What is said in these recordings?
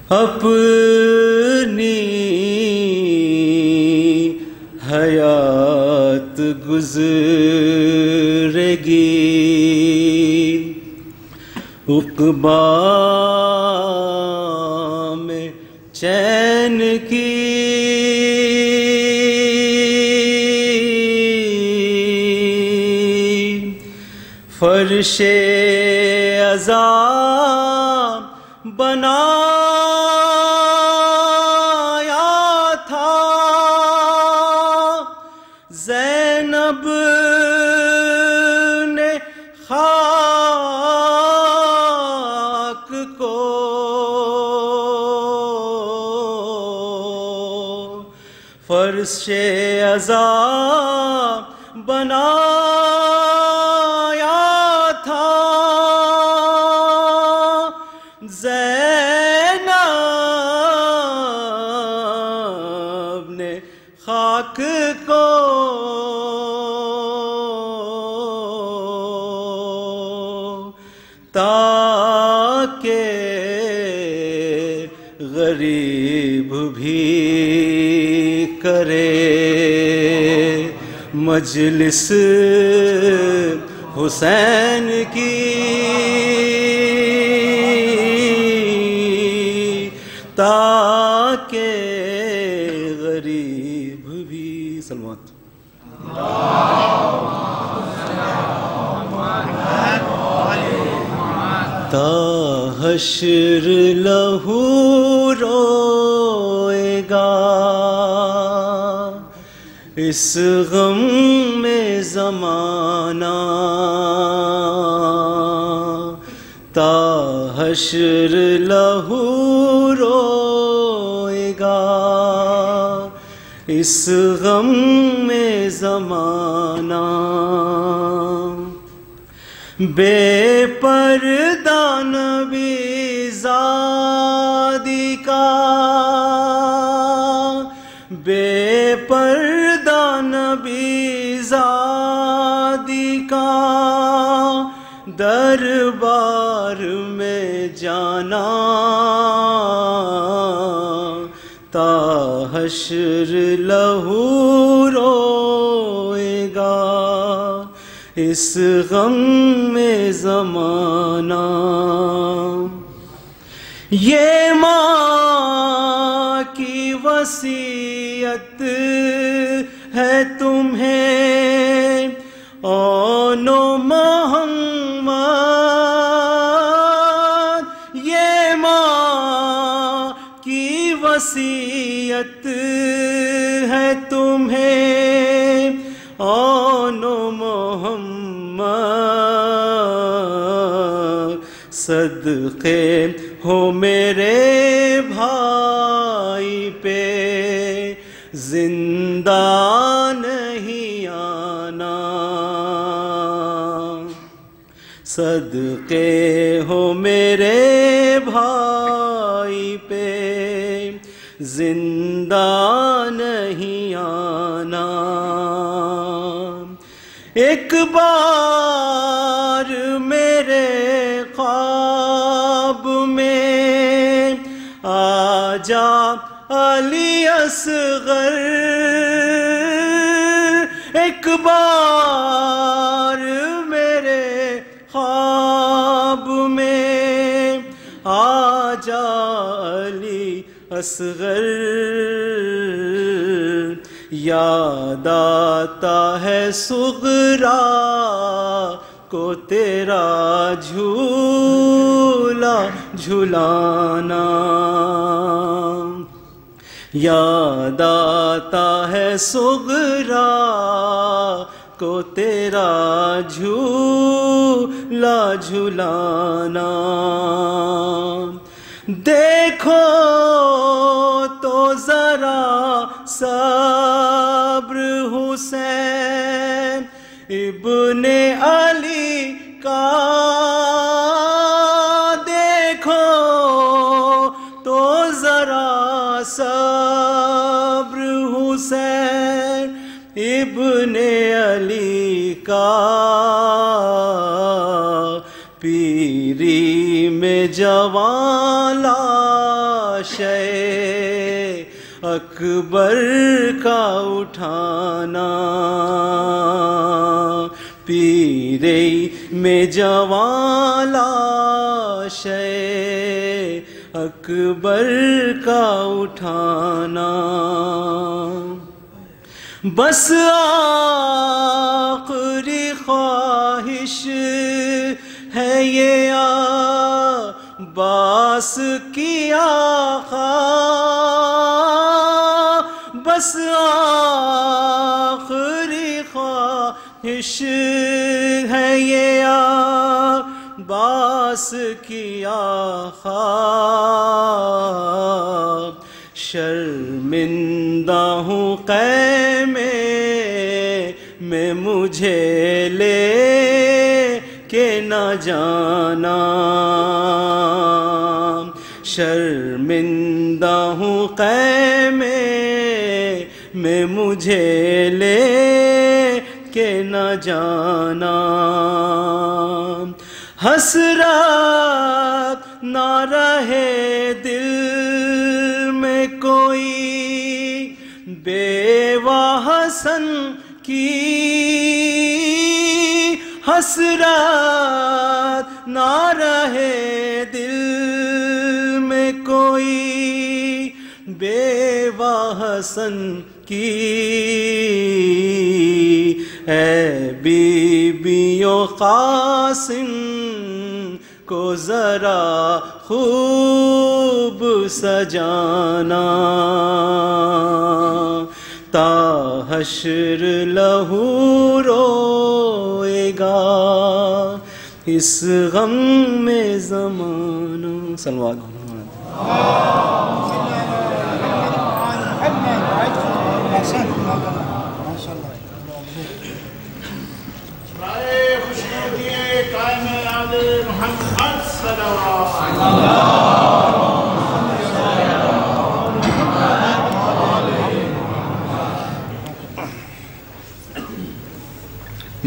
اپنی حیات گزرے گی، عقبیٰ میں چین کی فرش عذاب بنایا تھا زینب نے خاک کو، فرش عذاب بنایا تھا زینب نے خاک کو، تاکہ غریب بھی کرے مجلس حسین کی، تاکہ غریب بھی سلامت تا حشر لہو روئے گا اس غم میں زمانہ، تا حشر لہو روئے گا اس غم میں زمانہ، بے پردہ نبی زادی کا، بے پردہ نبی زادی کا دربار میں جانا، تا حشر لہو روئے گا اس غم میں زمانہ، یہ ماں کی وصیت ہے تمہیں اون و محمد، یہ ماں کی وصیت ہے تمہیں اون و محمد، صدقے ہو میرے بھائی پہ زندہ نہیں آنا، صدقے ہو میرے بھائی پہ زندہ نہیں آنا، ایک بار میرے خواب میں آ جا علی اصغر، ایک بار میرے خواب میں آ جا علی اصغر، یاد آتا ہے صغرا کو تیرا جھولا جھلانا، یاد آتا ہے صغرا کو تیرا جھولا جھلانا، دیکھو تو ذرا صبر حسین ابن علی کا، دیکھو تو ذرا صبر حسین ابن علی کا، پیری میں جوان لاش شے اکبر کا اٹھانا، پیرے میں جوان لاشے اکبر کا اٹھانا، بس آخری خواہش ہے یہ عباس کی آقا، بس آخری خواہش ہے یہ عباس کی آقا، شرمندہ ہوں خیمے میں مجھے لے کے نہ جانا، شرمندہ ہوں خیمے میں مجھے لے کے نہ جانا، حسرت نہ رہے دل میں کوئی بیوہ حسن کی، حسرت نہ رہے دل میں کوئی بیوہ حسن کی، اے بیبیوں قاسم کو ذرا خوب سجانا، تا حشر لہو روئے گا اس غم میں زمانہ، صلوات محمد صلوات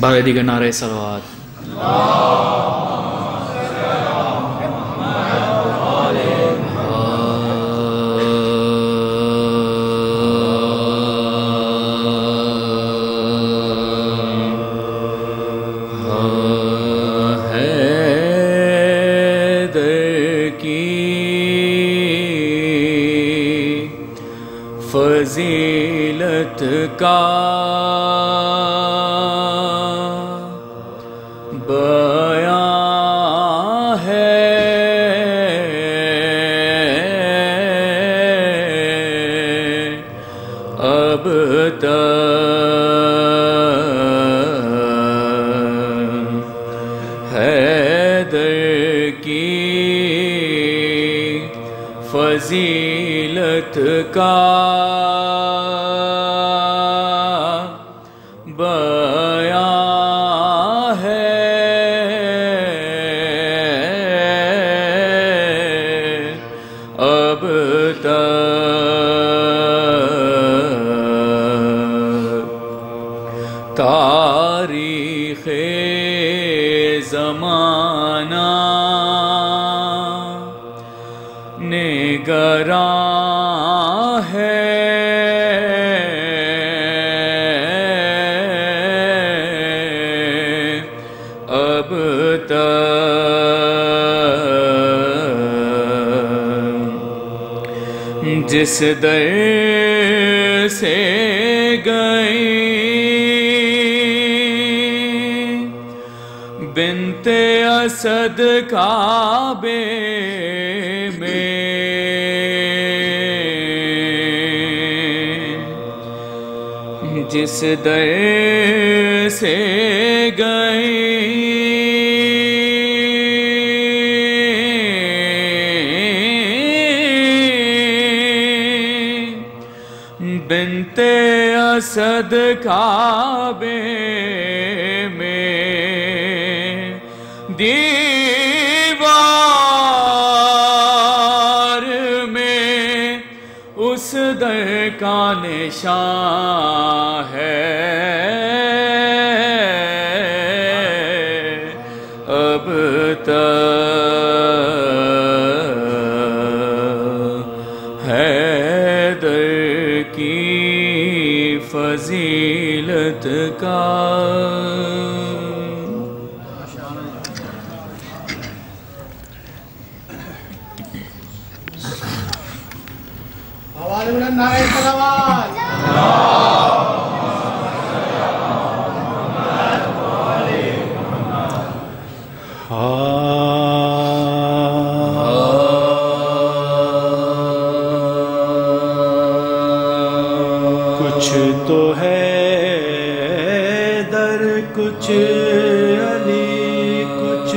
بارے دیگر نعرہ صلوات، فضیلت کا بیان ہے، اب تک حیدر کی فضیلت کا بیان ہے، اب تک تاریخ زمانہ نگراں ہے، اب تک جس در سے گئی بنت اسد کعبے میں، جس در سے گئی بنت اسد کعبے میں، دیوار میں اس در کا نشان ہے، اب تک فضیلت کا آواز بلند نعرہ صلوات کچھ تو ہے در کچھ علی کچھ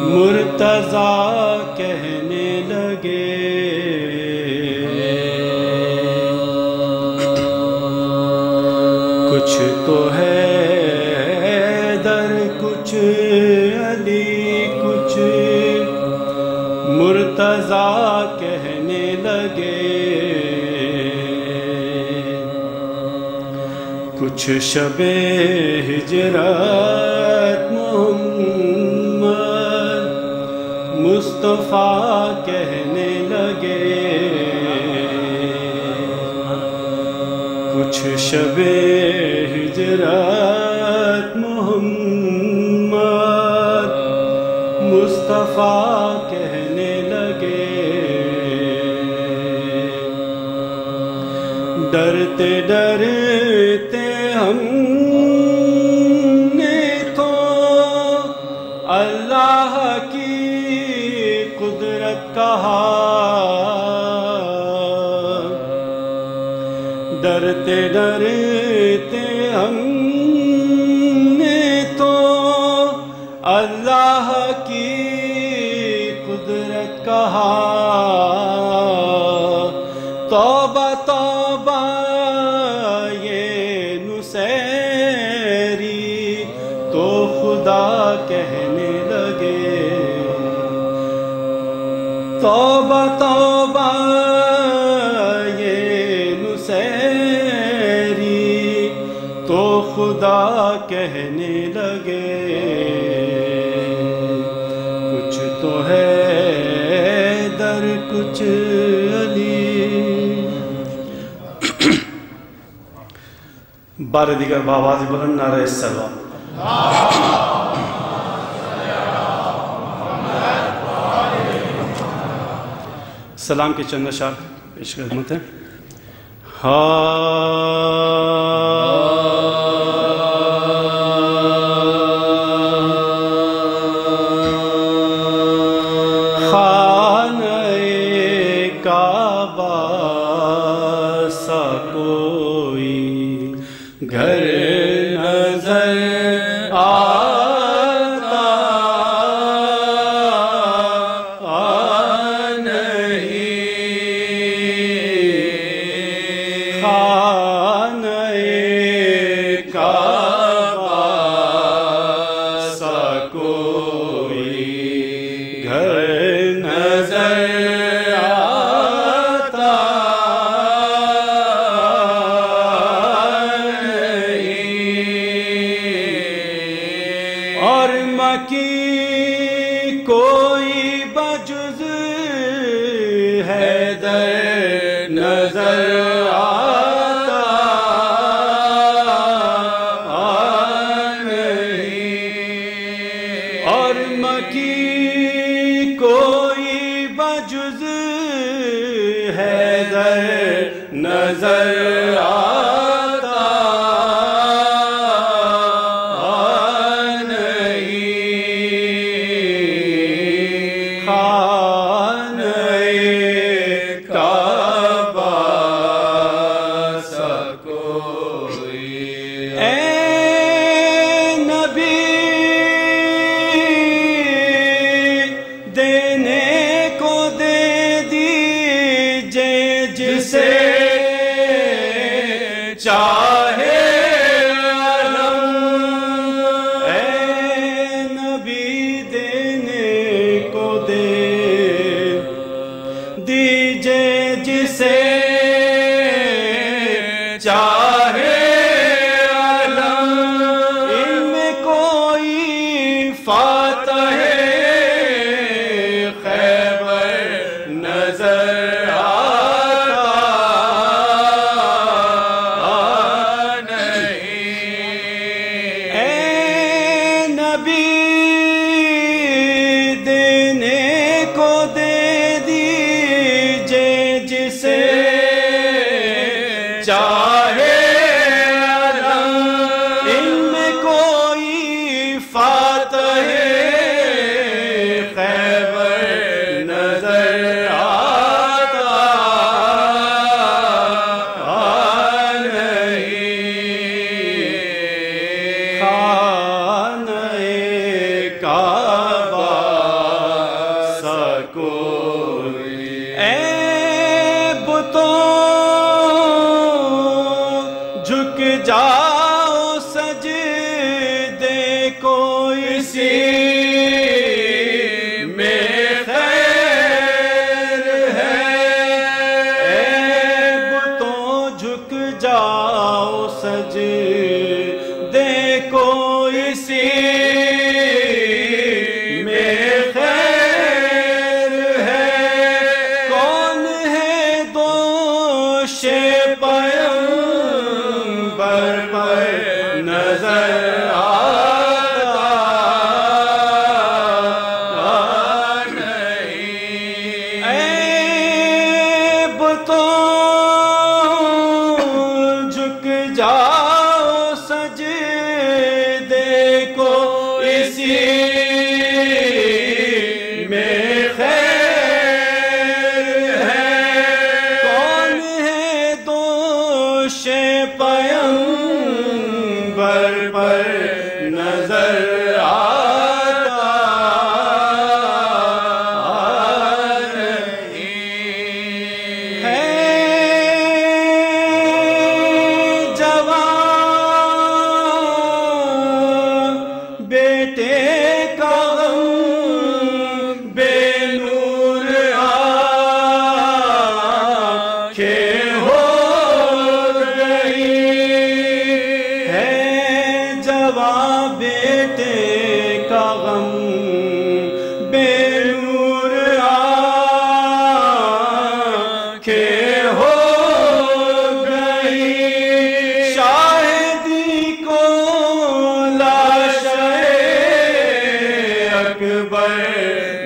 مرتضیٰ کہنے لگے کچھ تو ہے در کچھ علی کچھ مرتضیٰ کہنے لگے کچھ شب ہجرت محمد مصطفیٰ کہنے لگے کچھ شب ہجرت محمد مصطفیٰ کہنے لگے ڈرتے ڈرتے ہم نے تو اللہ کی قدرت کہا ڈرتے ڈرتے ہم نے تو اللہ کی قدرت کہا توبہ توبہ یہ نصیری تو خدا کہنے لگے توبہ توبہ یہ نصیری تو خدا کہنے لگے کچھ تو ہے در کچھ علی بار دیگر بآواز بلند نعرہ صلوات سلام کے چند اشعار پیش خدمت ہیں خانہ کعبہ سا کوئی گھر نظر آتا نہیں خانہ کعبہ سا کوئی گھر نظر آتا اور مکی کوئی بجز حیدر نظر آتا نہیں اور مکی کوئی بجز حیدر نظر آتا چاہے علم اے نبی دینے کو دے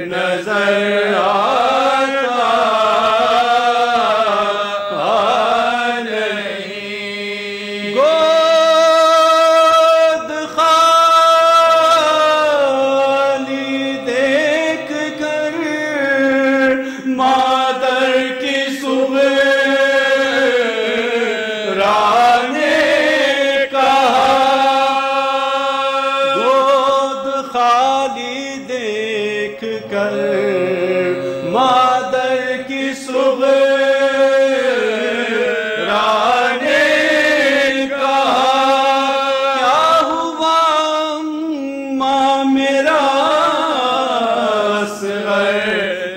نظر آتا نہیں، گود خالی دیکھ کر مادر کی صغرا نے کہا، گود خالی دیکھ کر مادر کی صغرا نے کہا، کیا ہوا ماں میرا اصغر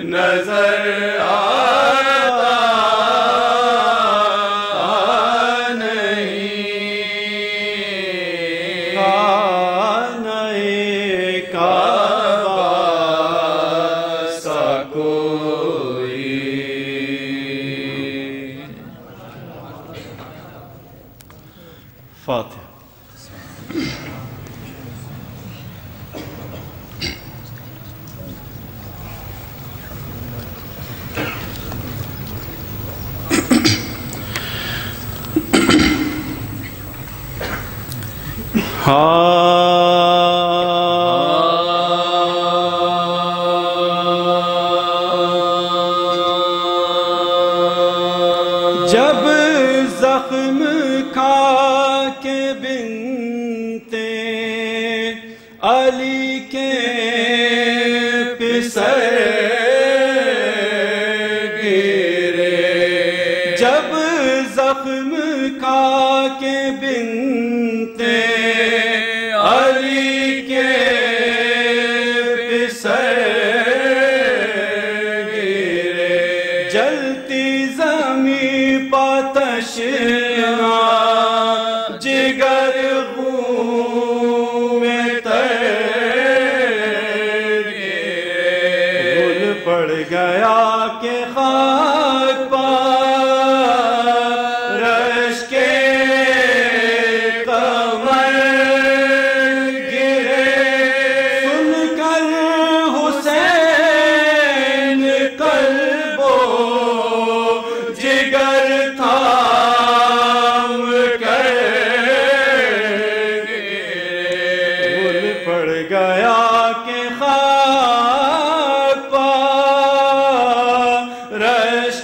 نظر آتا نہیں، خانہ کعبہ سا کوئی۔ فاتحہ۔ جب زخم کھا کے بنتے علی کے پسر گرے، جب زخم کھا کے بنتے علی کے پسر گرے، جلتی زمیں پاتشنا جگر خون میں تر گرے، گل پڑ گیا کہ خاک پارش کے قمر گرے، سن کر حسین قلب و جگر تھام کر گرے، گل پڑ گیا کہ خاک پارش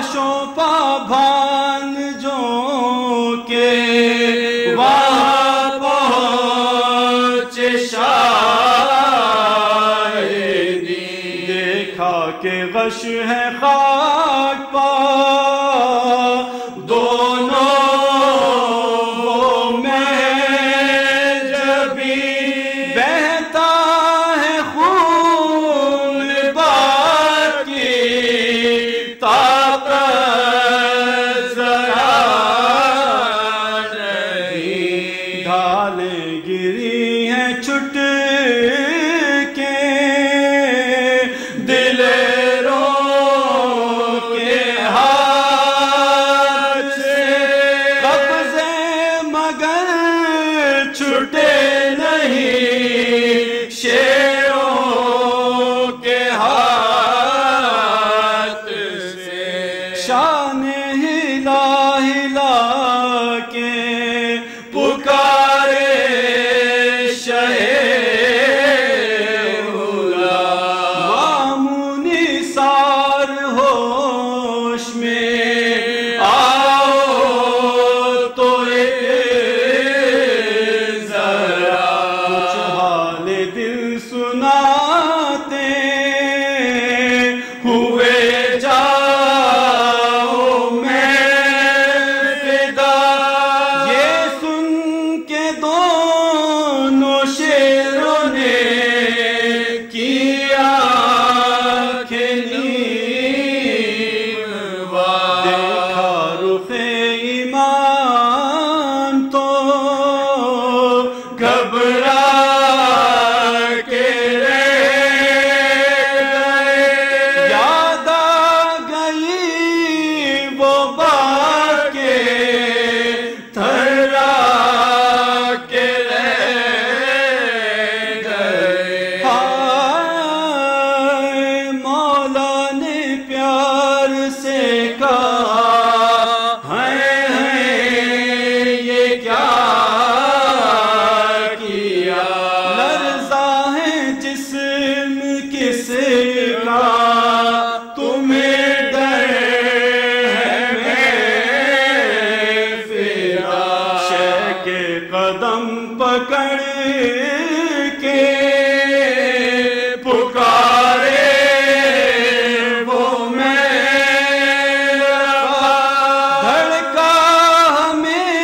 لاشوں پا بھانجوں کے وہاں پہنچے شاہدی، دیکھا کہ غش ہے خاک پا دونوں وہ میں جبی، بہتا ہے خون باقی طاقت ذرا نہیں، ڈھالیں گری ہیں چھٹ کے دل رو کے ہاتھ سے، قبضے مگر چھٹے نہیں شیروں کے ہاتھ سے، شان ہلا ہلا کے پکارے شہ مامونی سار ہوش میں آؤ تو ذرا کچھ حال دل سناتے ہوئے جاؤ میں فدا، یہ سن کے دونوں شیروں نے کیا دیکھا رخ ایمان تو گھبرا کے رہ گئے، یاد آ گئی وہ بات کے تھرا کے رہ گئے، ہائے مولا نے پیار سے کہا یہ کیا کیا، لرزا ہے جسم کس کا تمہیں ڈر ہے فدا، شہ کے قدم پکڑ کے پکارے وہ میں دھڑکا ہمیں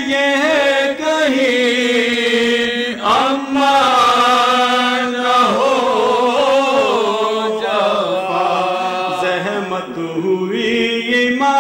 یہ کہیں اما نہ ہو جفا، زحمت ہوئی ایمان